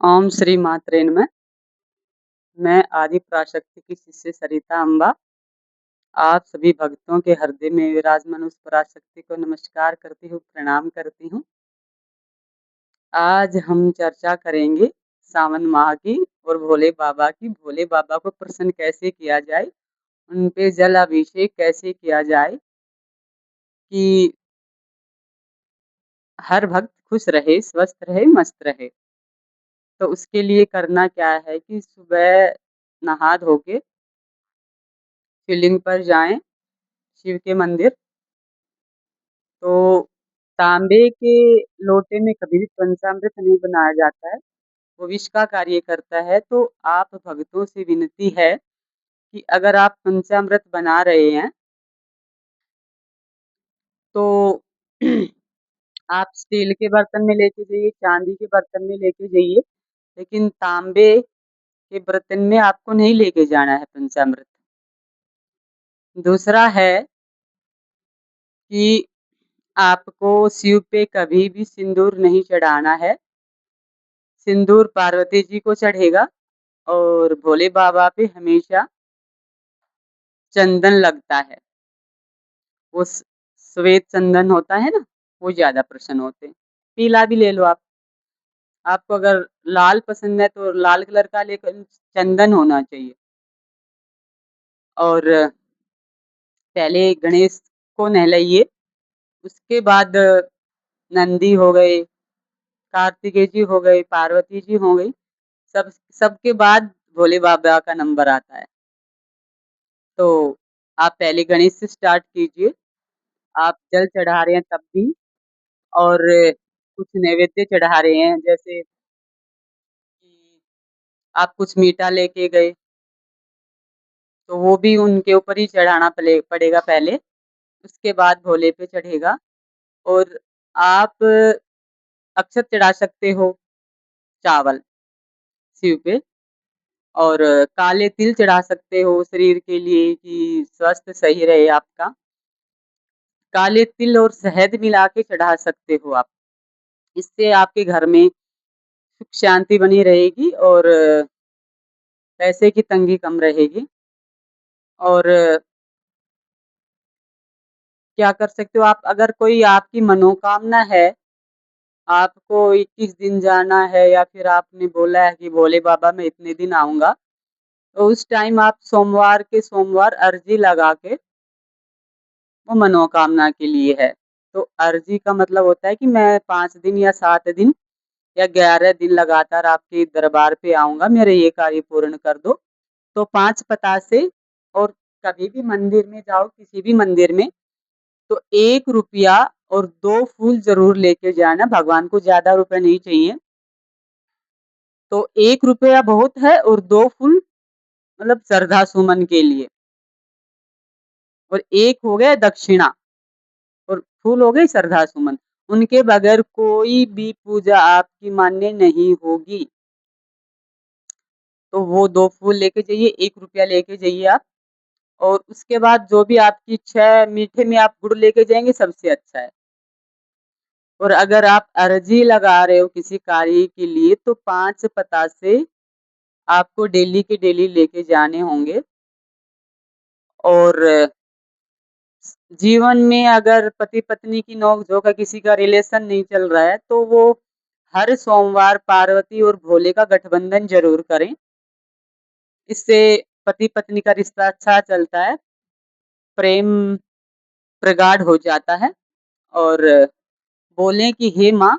ओम श्री मात्रे नमः। मैं आदि पराशक्ति की शिष्य सरिता अम्बा आप सभी भक्तों के हृदय में विराजमान उस पराशक्ति को नमस्कार करती हूँ, प्रणाम करती हूँ। आज हम चर्चा करेंगे सावन माह की और भोले बाबा की। भोले बाबा को प्रसन्न कैसे किया जाए, उन पे जल अभिषेक कैसे किया जाए कि हर भक्त खुश रहे, स्वस्थ रहे, मस्त रहे। तो उसके लिए करना क्या है कि सुबह नहा धो के शिवलिंग पर जाएं, शिव के मंदिर। तो तांबे के लोटे में कभी भी पंचामृत नहीं बनाया जाता है, वो विष का कार्य करता है। तो आप भक्तों से विनती है कि अगर आप पंचामृत बना रहे हैं तो आप स्टील के बर्तन में लेके जाइए, चांदी के बर्तन में लेके जाइए, लेकिन तांबे के बर्तन में आपको नहीं लेके जाना है पंचामृत। दूसरा है कि आपको शिव पे कभी भी सिंदूर नहीं चढ़ाना है। सिंदूर पार्वती जी को चढ़ेगा और भोले बाबा पे हमेशा चंदन लगता है। वो श्वेत चंदन होता है ना, वो ज्यादा प्रसन्न होते हैं। पीला भी ले लो आप। आपको अगर लाल पसंद है तो लाल कलर का, लेकिन चंदन होना चाहिए। और पहले गणेश को नहलाइए, उसके बाद नंदी हो गए, कार्तिकेय जी हो गए, पार्वती जी हो गई, सब सबके बाद भोले बाबा का नंबर आता है। तो आप पहले गणेश से स्टार्ट कीजिए। आप जल चढ़ा रहे हैं तब भी, और कुछ नैवेद्य चढ़ा रहे हैं, जैसे कि आप कुछ मीठा लेके गए तो वो भी उनके ऊपर ही चढ़ाना पड़ेगा पहले, उसके बाद भोले पे चढ़ेगा। और आप अक्षत चढ़ा सकते हो, चावल शिव पे, और काले तिल चढ़ा सकते हो शरीर के लिए कि स्वास्थ्य सही रहे आपका। काले तिल और शहद मिला के चढ़ा सकते हो आप। इससे आपके घर में सुख शांति बनी रहेगी और पैसे की तंगी कम रहेगी। और क्या कर सकते हो आप, अगर कोई आपकी मनोकामना है, आपको 21 दिन जाना है, या फिर आपने बोला है कि भोले बाबा मैं इतने दिन आऊँगा, तो उस टाइम आप सोमवार के सोमवार अर्जी लगा के, वो मनोकामना के लिए है। तो अर्जी का मतलब होता है कि मैं 5 दिन या 7 दिन या 11 दिन लगातार आपके दरबार पे आऊँगा, मेरे ये कार्य पूर्ण कर दो। तो 5 पतासे, और कभी भी मंदिर में जाओ, किसी भी मंदिर में, तो 1 रुपया और 2 फूल ज़रूर लेके जाना। भगवान को ज़्यादा रुपए नहीं चाहिए। तो 1 रुपया बहुत है और 2 फूल मतलब श्रद्धा सुमन के लिए, और 1 हो गया दक्षिणा, और फूल हो गए श्रद्धा सुमन। उनके बगैर कोई भी पूजा आपकी मान्य नहीं होगी। तो वो 2 फूल लेके जाइए, 1 रुपया लेके जाइए आप। और उसके बाद जो भी आपकी इच्छा है, मीठे में आप गुड़ लेके जाएँगे सबसे अच्छा है। और अगर आप अर्जी लगा रहे हो किसी कार्य के लिए, तो 5 पतासे आपको डेली के डेली लेके जाने होंगे। और जीवन में अगर पति-पत्नी की नोक-झोंक है, किसी का रिलेशन नहीं चल रहा है, तो वो हर सोमवार पार्वती और भोले का गठबंधन ज़रूर करें। इससे पति-पत्नी का रिश्ता अच्छा चलता है, प्रेम प्रगाढ़ हो जाता है। और बोलें कि हे माँ,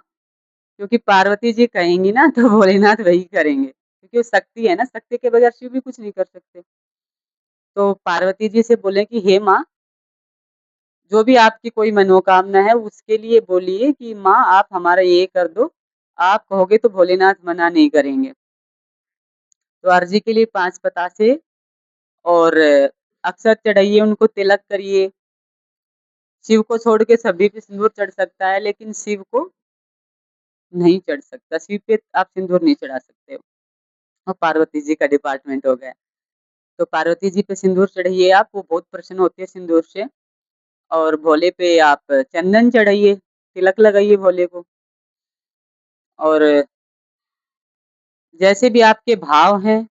क्योंकि पार्वती जी कहेंगी ना तो भोलेनाथ वही करेंगे, क्योंकि वो शक्ति है ना, शक्ति के बगैर शिव भी कुछ नहीं कर सकते। तो पार्वती जी से बोले कि हे माँ, जो भी आपकी कोई मनोकामना है उसके लिए बोलिए कि माँ आप हमारा ये कर दो, आप कहोगे तो भोलेनाथ मना नहीं करेंगे। तो अर्जी के लिए 5 पतासे, और अक्षत चढ़ाइए, उनको तिलक करिए। शिव को छोड़ के सभी पे सिंदूर चढ़ सकता है, लेकिन शिव को नहीं चढ़ सकता। शिव पे आप सिंदूर नहीं चढ़ा सकते हो, और पार्वती जी का डिपार्टमेंट हो गया। तो पार्वती जी पे सिंदूर चढ़ाइए आप, वो बहुत प्रसन्न होती है सिंदूर से। और भोले पे आप चंदन चढ़ाइए, तिलक लगाइए भोले को। और जैसे भी आपके भाव हैं,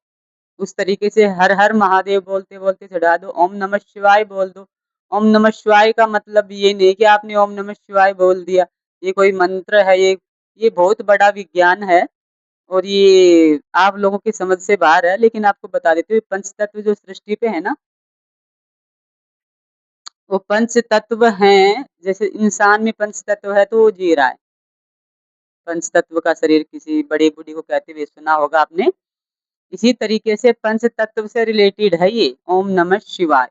उस तरीके से हर हर महादेव बोलते-बोलते चढ़ा दो, ओम नमः शिवाय बोल दो। ओम नमः शिवाय का मतलब ये नहीं कि आपने ओम नमः शिवाय बोल दिया, ये कोई मंत्र है, ये बहुत बड़ा विज्ञान है और ये आप लोगों की समझ से बाहर है, लेकिन आपको बता देती हूँ पंच तत्व जो सृष्टि पे है ना, वो पंच तत्व हैं, जैसे इंसान में पंच तत्व है तो वो जी रहा है। पंच तत्व का शरीर किसी बड़े-बूढ़ी को कहते हुए सुना होगा आपने। इसी तरीके से पंच तत्व से रिलेटेड है ये, ओम नमः शिवाय।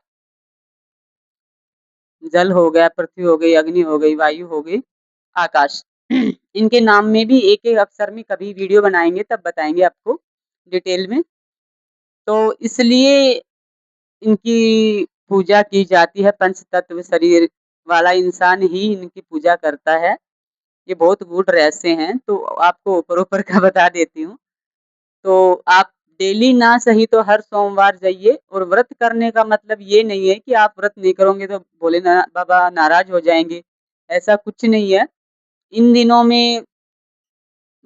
जल हो गया, पृथ्वी हो गई, अग्नि हो गई, वायु हो गई, आकाश। इनके नाम में भी एक-एक अक्षर में कभी वीडियो बनाएँगे तब बताएँगे आपको डिटेल में। तो इसलिए इनकी पूजा की जाती है, पंच तत्व शरीर वाला इंसान ही इनकी पूजा करता है। ये बहुत गूढ़ रहस्य हैं, तो आपको ऊपर-ऊपर का बता देती हूँ। तो आप डेली ना सही तो हर सोमवार जाइए और व्रत करने का मतलब ये नहीं है कि आप व्रत नहीं करोगे तो भोले ना बाबा नाराज़ हो जाएँगे, ऐसा कुछ नहीं है। इन दिनों में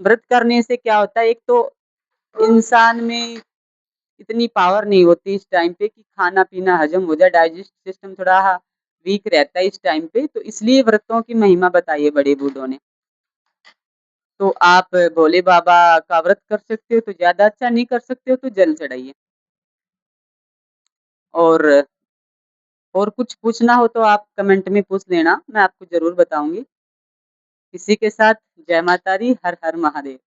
व्रत करने से क्या होता है, एक तो इंसान में इतनी पावर नहीं होती इस टाइम पे कि खाना-पीना हज़म हो जाए, डाइजेस्ट सिस्टम थोड़ा वीक रहता है इस टाइम पे, तो इसलिए व्रतों की महिमा बताई है बड़े-बूढ़ों ने। तो आप भोले बाबा का व्रत कर सकते हो तो ज़्यादा अच्छा, नहीं कर सकते हो तो जल चढ़ाइए। और और कुछ पूछना हो तो आप कमेंट में पूछ लेना, मैं आपको ज़रूर बताऊँगी। इसी के साथ जय माता दी, हर हर महादेव।